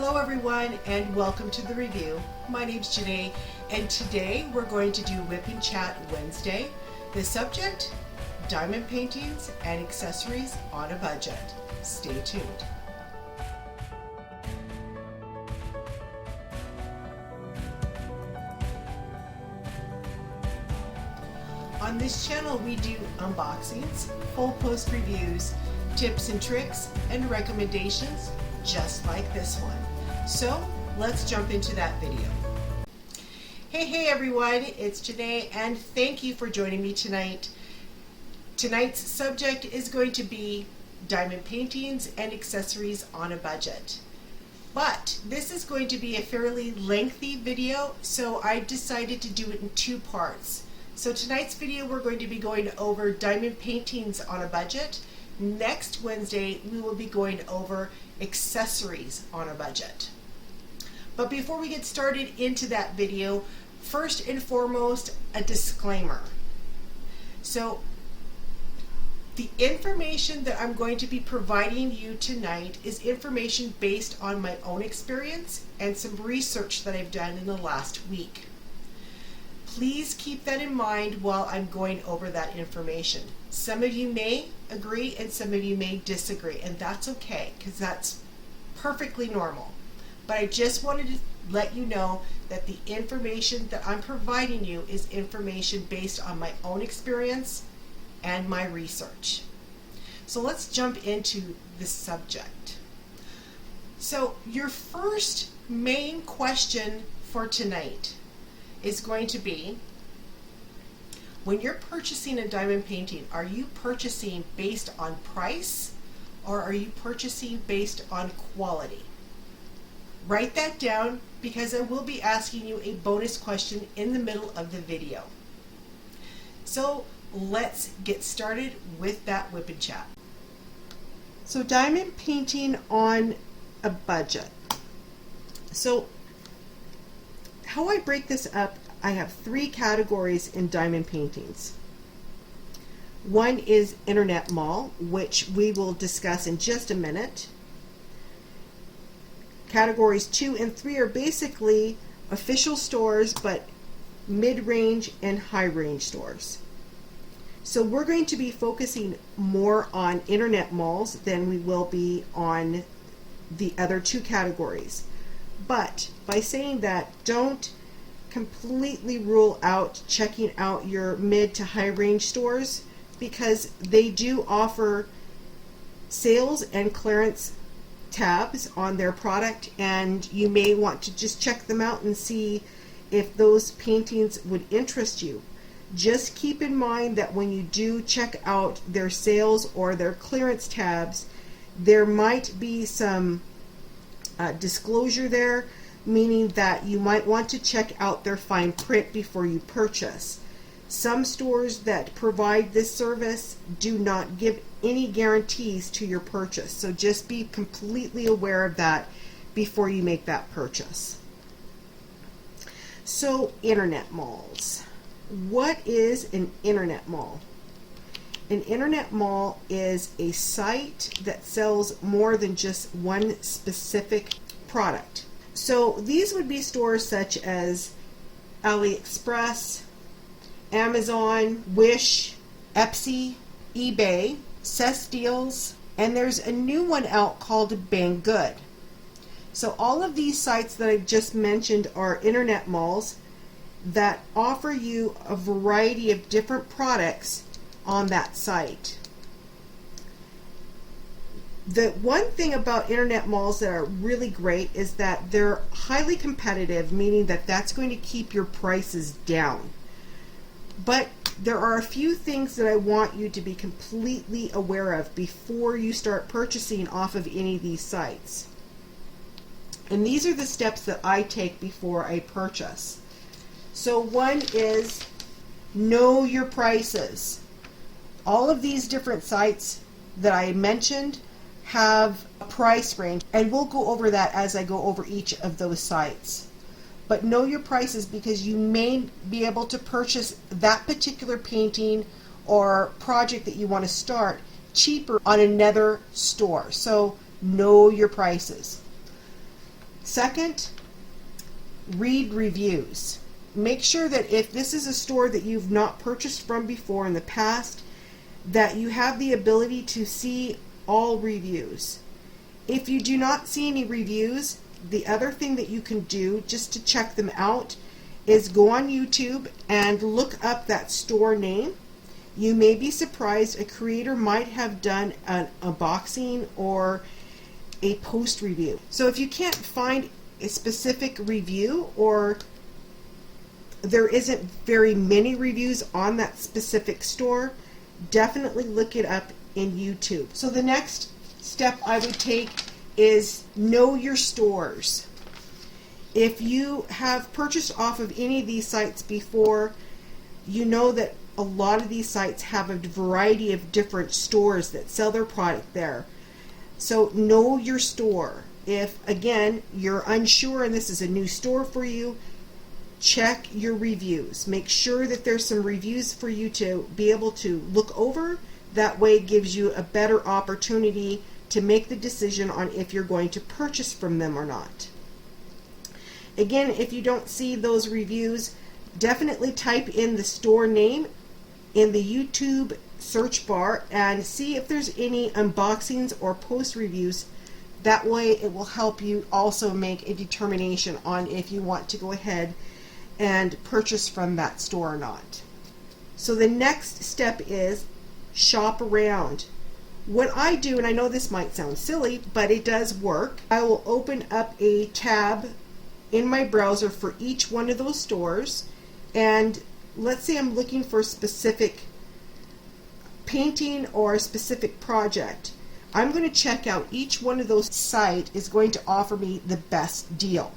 Hello everyone and welcome to the review. My name's Janae and today we're going to do WIP and Chat Wednesday. The subject, diamond paintings and accessories on a budget. Stay tuned. On this channel we do unboxings, full post reviews, tips and tricks, and recommendations just like this one. So let's jump into that video. Hey everyone, it's Janae and thank you for joining me tonight. Tonight's subject is going to be diamond paintings and accessories on a budget. But this is going to be a fairly lengthy video, so I decided to do it in two parts. So tonight's video we're going to be going over diamond paintings on a budget. Next Wednesday we will be going over accessories on a budget. But before we get started into that video, first and foremost, a disclaimer. So the information that I'm going to be providing you tonight is information based on my own experience and some research that I've done in the last week. Please keep that in mind while I'm going over that information. Some of you may agree and some of you may disagree, and that's okay because that's perfectly normal. But I just wanted to let you know that the information that I'm providing you is information based on my own experience and my research. So let's jump into the subject. So your first main question for tonight is going to be, when you're purchasing a diamond painting, are you purchasing based on price or are you purchasing based on quality? Write that down because I will be asking you a bonus question in the middle of the video. So let's get started with that WIP and Chat. So diamond painting on a budget. So how I break this up, I have three categories in diamond paintings. One is Internet Mall, which we will discuss in just a minute. Categories 2 and 3 are basically official stores, but mid-range and high-range stores. So we're going to be focusing more on Internet malls than we will be on the other two categories. But by saying that, don't completely rule out checking out your mid to high range stores, because they do offer sales and clearance tabs on their product, and you may want to just check them out and see if those paintings would interest you. Just keep in mind that when you do check out their sales or their clearance tabs, there might be some disclosure there, meaning that you might want to check out their fine print before you purchase. Some stores that provide this service do not give any guarantees to your purchase, so just be completely aware of that before you make that purchase. So Internet malls. What is an Internet mall? An Internet mall is a site that sells more than just one specific product. So these would be stores such as AliExpress, Amazon, Wish, Etsy, eBay, Deals, and there's a new one out called Banggood. So all of these sites that I've just mentioned are Internet malls that offer you a variety of different products on that site. The one thing about Internet malls that are really great is that they're highly competitive, meaning that that's going to keep your prices down. But there are a few things that I want you to be completely aware of before you start purchasing off of any of these sites. And these are the steps that I take before I purchase. So one is know your prices. All of these different sites that I mentioned have a price range, and we'll go over that as I go over each of those sites. But know your prices because you may be able to purchase that particular painting or project that you want to start cheaper on another store. So know your prices. Second, read reviews. Make sure that if this is a store that you've not purchased from before in the past, that you have the ability to see all reviews. If you do not see any reviews, the other thing that you can do just to check them out is go on YouTube and look up that store name. You may be surprised, a creator might have done an unboxing or a post review. So if you can't find a specific review, or there isn't very many reviews on that specific store, definitely look it up in YouTube. So the next step I would take is know your stores. If you have purchased off of any of these sites before, you know that a lot of these sites have a variety of different stores that sell their product there. So know your store. If, again, you're unsure and this is a new store for you, check your reviews. Make sure that there's some reviews for you to be able to look over. That way it gives you a better opportunity to make the decision on if you're going to purchase from them or not. Again, if you don't see those reviews, definitely type in the store name in the YouTube search bar and see if there's any unboxings or post reviews. That way it will help you also make a determination on if you want to go ahead and purchase from that store or not. So the next step is shop around. What I do, and I know this might sound silly, but it does work, I will open up a tab in my browser for each one of those stores, and let's say I'm looking for a specific painting or a specific project. I'm going to check out each one of those sites is going to offer me the best deal.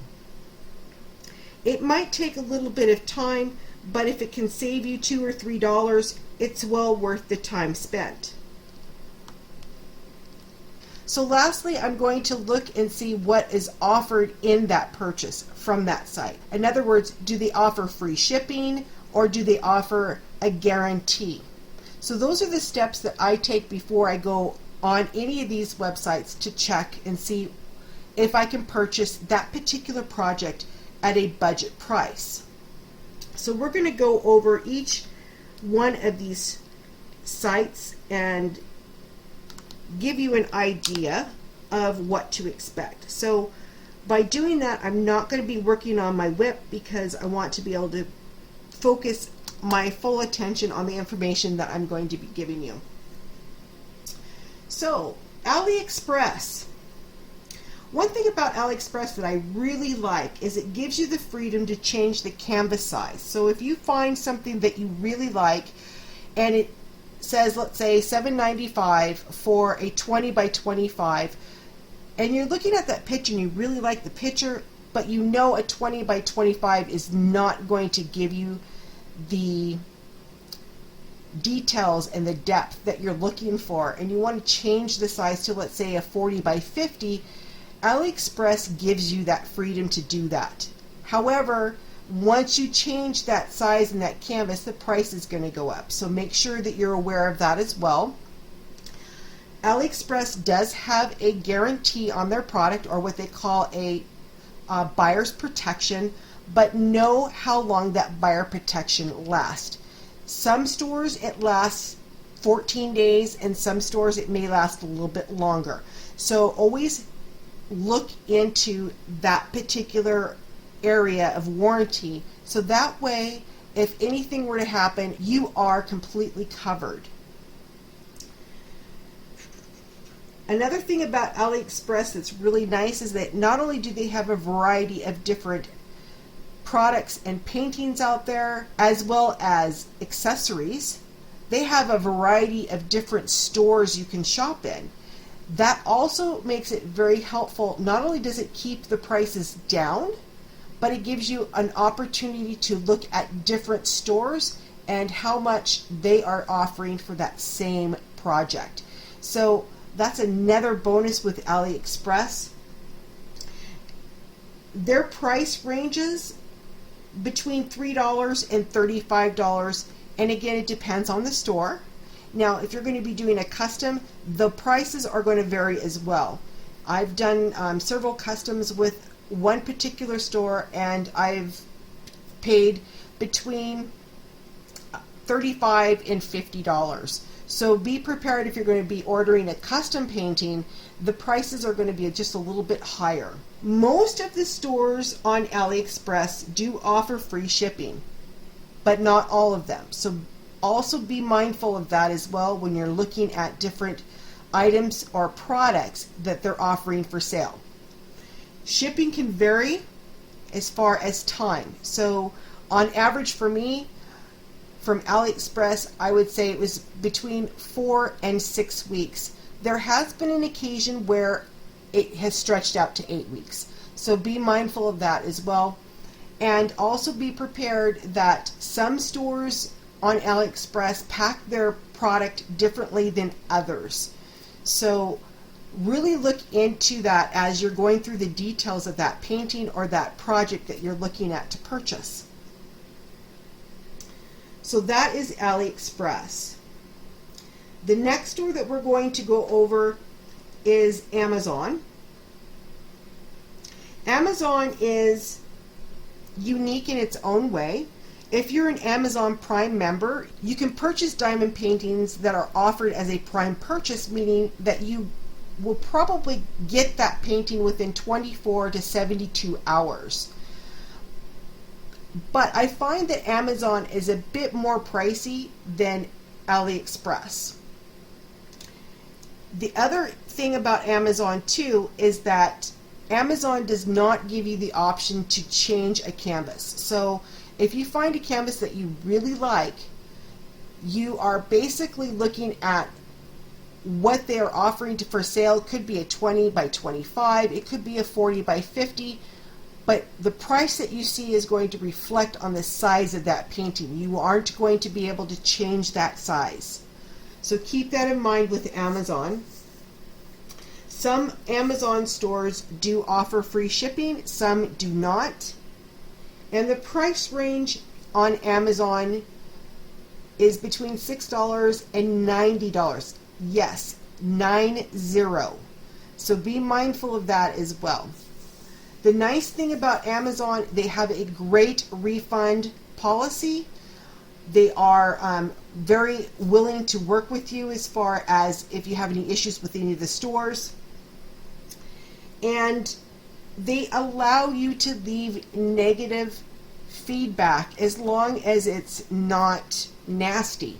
It might take a little bit of time, but if it can save you $2 or $3, it's well worth the time spent. So lastly, I'm going to look and see what is offered in that purchase from that site. In other words, do they offer free shipping or do they offer a guarantee? So those are the steps that I take before I go on any of these websites to check and see if I can purchase that particular project at a budget price. So we're going to go over each one of these sites and give you an idea of what to expect. So by doing that, I'm not going to be working on my WIP because I want to be able to focus my full attention on the information that I'm going to be giving you. So AliExpress. One thing about AliExpress that I really like is it gives you the freedom to change the canvas size. So if you find something that you really like and it says, let's say $7.95 for a 20 by 25, and you're looking at that picture and you really like the picture, but you know a 20 by 25 is not going to give you the details and the depth that you're looking for, and you want to change the size to, let's say, a 40 by 50, AliExpress gives you that freedom to do that. However, once you change that size in that canvas, the price is going to go up. So make sure that you're aware of that as well. AliExpress does have a guarantee on their product, or what they call a buyer's protection, but know how long that buyer protection lasts. Some stores it lasts 14 days, and some stores it may last a little bit longer. So always look into that particular area of warranty, so that way if anything were to happen, you are completely covered. Another thing about AliExpress that's really nice is that not only do they have a variety of different products and paintings out there, as well as accessories, they have a variety of different stores you can shop in. That also makes it very helpful. Not only does it keep the prices down, but it gives you an opportunity to look at different stores and how much they are offering for that same project. So that's another bonus with AliExpress. Their price ranges between $3 and $35, and again, it depends on the store. Now, if you're going to be doing a custom, the prices are going to vary as well. I've done several customs with one particular store, and I've paid between $35 and $50. So be prepared if you're going to be ordering a custom painting, the prices are going to be just a little bit higher. Most of the stores on AliExpress do offer free shipping, but not all of them. So also be mindful of that as well when you're looking at different items or products that they're offering for sale. Shipping can vary as far as time. So on average for me, from AliExpress, I would say it was between 4 and 6 weeks. There has been an occasion where it has stretched out to 8 weeks. So be mindful of that as well. And also be prepared that some stores on AliExpress pack their product differently than others. So really look into that as you're going through the details of that painting or that project that you're looking at to purchase. So that is AliExpress. The next store that we're going to go over is Amazon. Amazon is unique in its own way. If you're an Amazon Prime member, you can purchase diamond paintings that are offered as a Prime purchase, meaning that you will probably get that painting within 24 to 72 hours. But I find that Amazon is a bit more pricey than AliExpress. The other thing about Amazon too is that Amazon does not give you the option to change a canvas. So if you find a canvas that you really like, you are basically looking at what they are offering for sale. It could be a 20 by 25, it could be a 40 by 50, but the price that you see is going to reflect on the size of that painting. You aren't going to be able to change that size. So keep that in mind with Amazon. Some Amazon stores do offer free shipping, some do not. And the price range on Amazon is between $6 and $90. Yes, 90. So be mindful of that as well. The nice thing about Amazon, they have a great refund policy. They are very willing to work with you as far as if you have any issues with any of the stores. And they allow you to leave negative feedback as long as it's not nasty.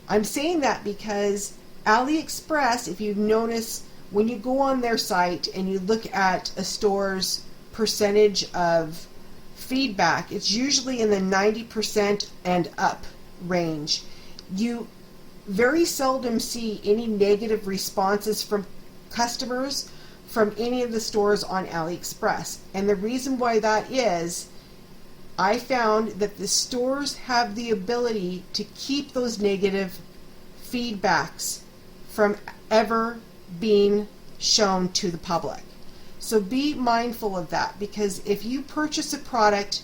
I'm saying that because AliExpress, if you notice, when you go on their site and you look at a store's percentage of feedback, it's usually in the 90% and up range. You very seldom see any negative responses from customers from any of the stores on AliExpress. And the reason why that is, I found that the stores have the ability to keep those negative feedbacks from ever being shown to the public. So be mindful of that, because if you purchase a product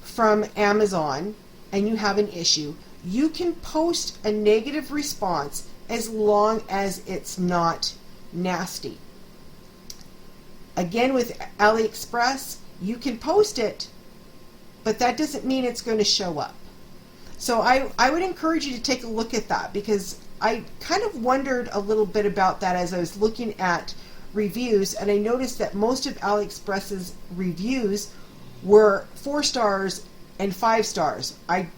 from Amazon and you have an issue, you can post a negative response as long as it's not nasty. Again, with AliExpress, you can post it, but that doesn't mean it's going to show up. So I would encourage you to take a look at that, because I kind of wondered a little bit about that as I was looking at reviews, and I noticed that most of AliExpress's reviews were 4 stars and 5 stars. I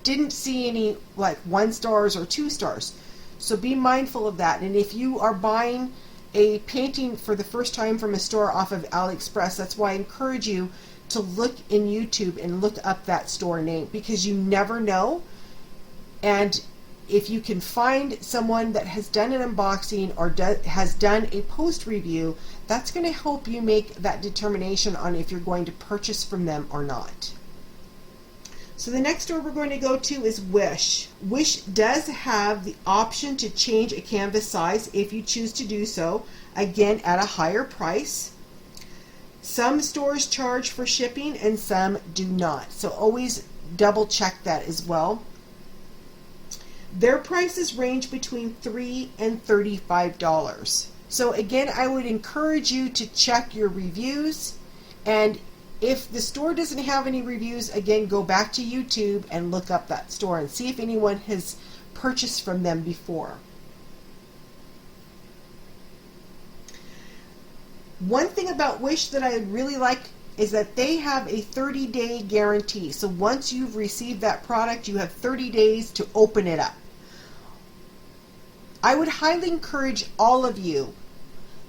didn't see any like 1 stars or 2 stars. So be mindful of that. And if you are buying a painting for the first time from a store off of AliExpress, that's why I encourage you to look in YouTube and look up that store name, because you never know. And if you can find someone that has done an unboxing or has done a post review, that's going to help you make that determination on if you're going to purchase from them or not. So the next store we're going to go to is Wish. Wish does have the option to change a canvas size if you choose to do so, again at a higher price. Some stores charge for shipping and some do not, so always double check that as well. Their prices range between $3 and $35. So again, I would encourage you to check your reviews, and if the store doesn't have any reviews, again, go back to YouTube and look up that store and see if anyone has purchased from them before. One thing about Wish that I really like is that they have a 30-day guarantee. So once you've received that product, you have 30 days to open it up. I would highly encourage all of you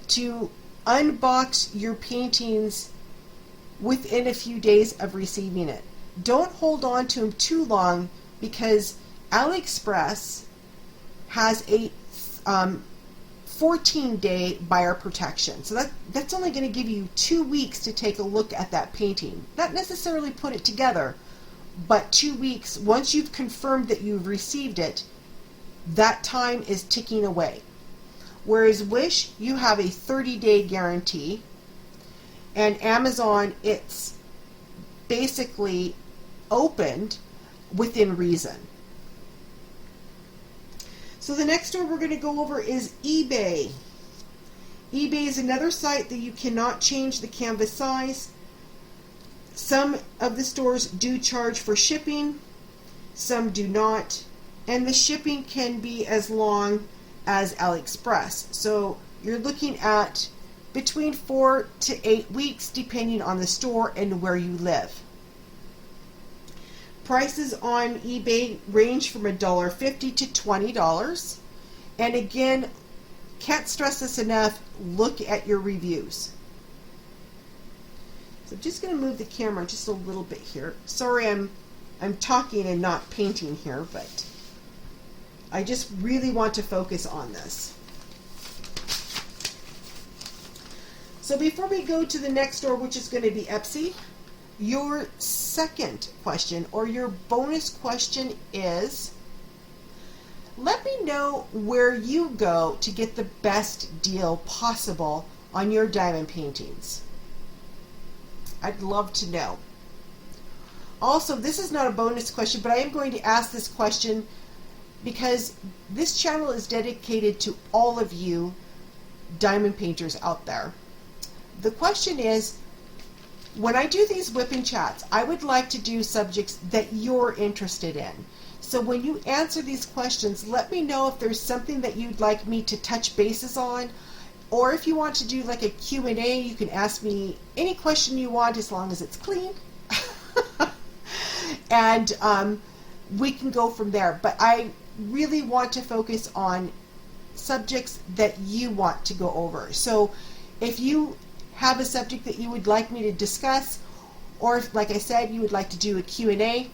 to unbox your paintings within a few days of receiving it. Don't hold on to them too long, because AliExpress has a 14-day buyer protection. So that's only going to give you 2 weeks to take a look at that painting. Not necessarily put it together, but 2 weeks. Once you've confirmed that you've received it, that time is ticking away. Whereas Wish, you have a 30-day guarantee, and Amazon, it's basically opened within reason. So the next store we're going to go over is eBay. eBay is another site that you cannot change the canvas size. Some of the stores do charge for shipping, some do not, and the shipping can be as long as AliExpress. So you're looking at between 4 to 8 weeks depending on the store and where you live. Prices on eBay range from $1.50 to $20. And again, can't stress this enough, look at your reviews. So I'm just going to move the camera just a little bit here. Sorry, I'm talking and not painting here, but I just really want to focus on this. So before we go to the next store, which is going to be Etsy, your second question, or your bonus question, is let me know where you go to get the best deal possible on your diamond paintings. I'd love to know. Also, this is not a bonus question, but I am going to ask this question because this channel is dedicated to all of you diamond painters out there. The question is, when I do these whipping chats, I would like to do subjects that you're interested in. So when you answer these questions, let me know if there's something that you'd like me to touch bases on, or if you want to do like a Q&A, you can ask me any question you want as long as it's clean. And we can go from there. But I really want to focus on subjects that you want to go over. So if you have a subject that you would like me to discuss, or if, like I said, you would like to do a Q&A,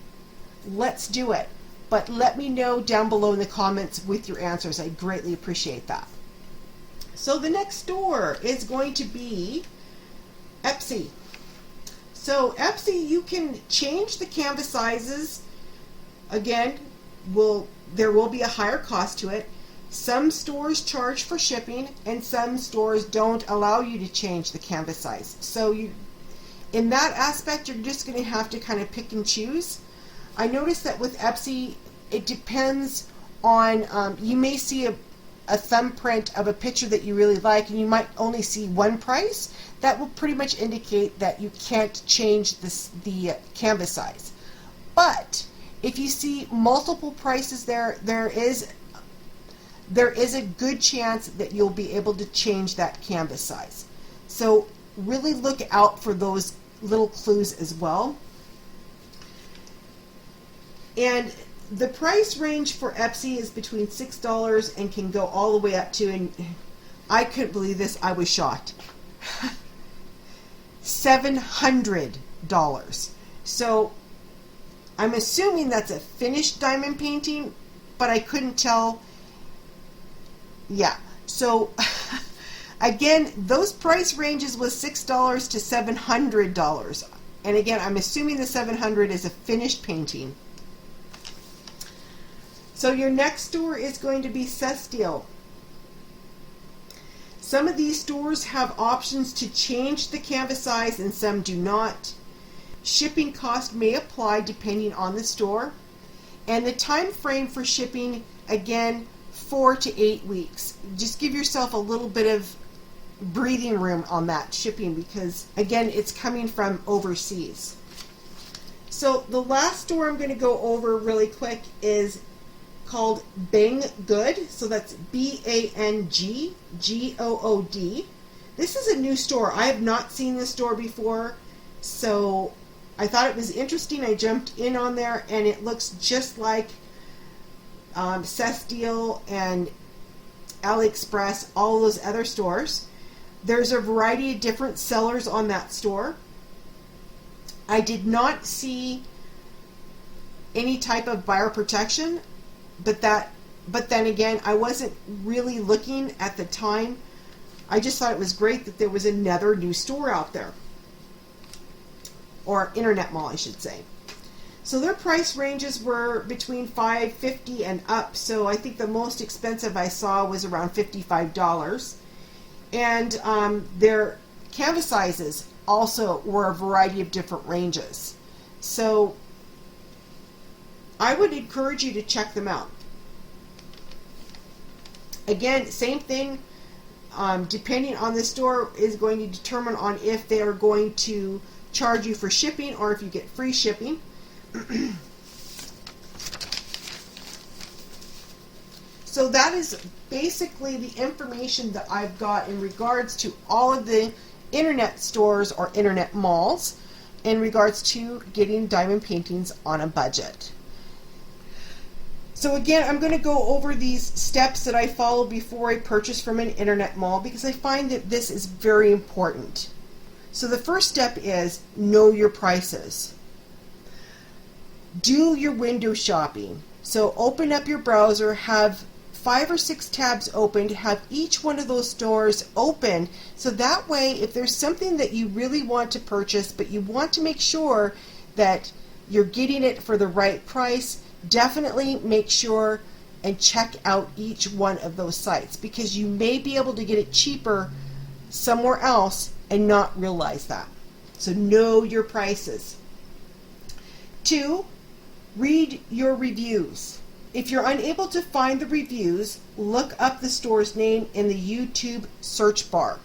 let's do it. But let me know down below in the comments with your answers. I greatly appreciate that. So the next store is going to be Etsy. So Etsy, you can change the canvas sizes. Again, there will be a higher cost to it. Some stores charge for shipping, and some stores don't allow you to change the canvas size. So in that aspect, you're just going to have to kind of pick and choose. I noticed that with Etsy, it depends on, you may see a thumbprint of a picture that you really like, and you might only see one price. That will pretty much indicate that you can't change the canvas size. But if you see multiple prices there is a good chance that you'll be able to change that canvas size. So really look out for those little clues as well. And the price range for Etsy is between $6 and can go all the way up to, and I couldn't believe this, I was shocked, $700. So I'm assuming that's a finished diamond painting, but I couldn't tell. Yeah, so again, those price ranges was $6 to $700. And again, I'm assuming the $700 is a finished painting. So your next store is going to be Cestile. Some of these stores have options to change the canvas size and some do not. Shipping cost may apply depending on the store. And the time frame for shipping, again, 4 to 8 weeks. Just give yourself a little bit of breathing room on that shipping, because again, it's coming from overseas. So the last store I'm going to go over really quick is called Bang Good. So that's BANGGOOD. This is a new store. I have not seen this store before, so I thought it was interesting. I jumped in on there, and it looks just like Cestile and AliExpress, all those other stores. There's a variety of different sellers on that store. I did not see any type of buyer protection, but then again, I wasn't really looking at the time. I just thought it was great that there was another new store out there, or internet mall, I should say. So their price ranges were between $5.50 and up. So I think the most expensive I saw was around $55. And their canvas sizes also were a variety of different ranges. So I would encourage you to check them out. Again, same thing, depending on the store is going to determine on if they are going to charge you for shipping or if you get free shipping. So that is basically the information that I've got in regards to all of the internet stores or internet malls in regards to getting diamond paintings on a budget. So again, I'm going to go over these steps that I follow before I purchase from an internet mall, because I find that this is very important. So the first step is know your prices. Do your window shopping. So open up your browser, have 5 or 6 tabs opened, have each one of those stores open, so that way if there's something that you really want to purchase but you want to make sure that you're getting it for the right price, definitely make sure and check out each one of those sites, because you may be able to get it cheaper somewhere else and not realize that. So know your prices. 2, read your reviews. If you're unable to find the reviews, look up the store's name in the YouTube search bar.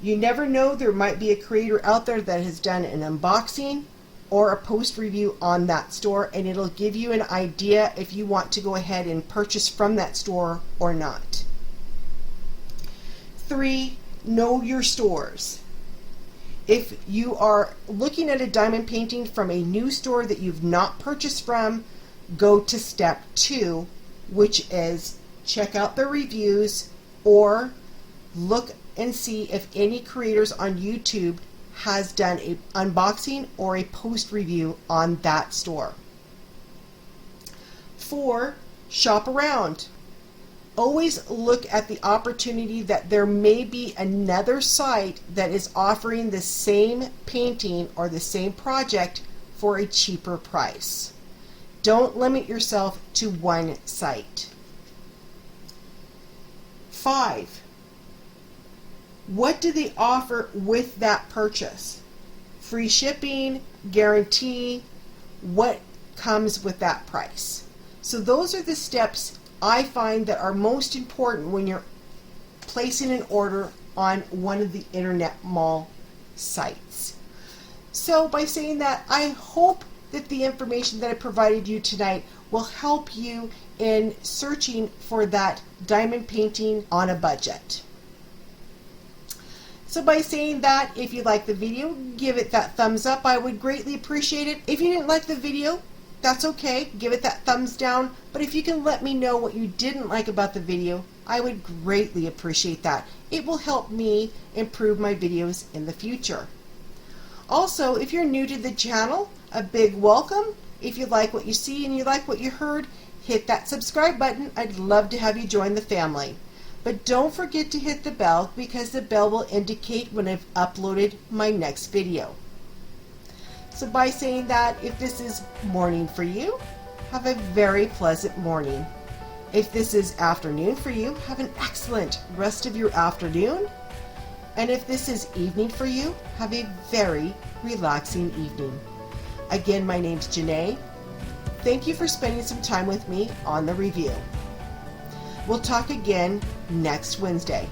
You never know, there might be a creator out there that has done an unboxing or a post review on that store, and it'll give you an idea if you want to go ahead and purchase from that store or not. 3, know your stores. If you are looking at a diamond painting from a new store that you've not purchased from, go to step 2, which is check out the reviews or look and see if any creators on YouTube has done an unboxing or a post review on that store. 4, shop around. Always look at the opportunity that there may be another site that is offering the same painting or the same project for a cheaper price. Don't limit yourself to one site. 5, what do they offer with that purchase? Free shipping, guarantee, what comes with that price? So those are the steps I find that are most important when you're placing an order on one of the internet mall sites. So by saying that, I hope that the information that I provided you tonight will help you in searching for that diamond painting on a budget. So by saying that, if you like the video, give it that thumbs up. I would greatly appreciate it. If you didn't like the video, that's okay. Give it that thumbs down. But if you can let me know what you didn't like about the video, I would greatly appreciate that. It will help me improve my videos in the future. Also, if you're new to the channel, a big welcome. If you like what you see and you like what you heard, hit that subscribe button. I'd love to have you join the family. But don't forget to hit the bell, because the bell will indicate when I've uploaded my next video. So by saying that, if this is morning for you, have a very pleasant morning. If this is afternoon for you, have an excellent rest of your afternoon. And if this is evening for you, have a very relaxing evening. Again, my name's Janae. Thank you for spending some time with me on the review. We'll talk again next Wednesday.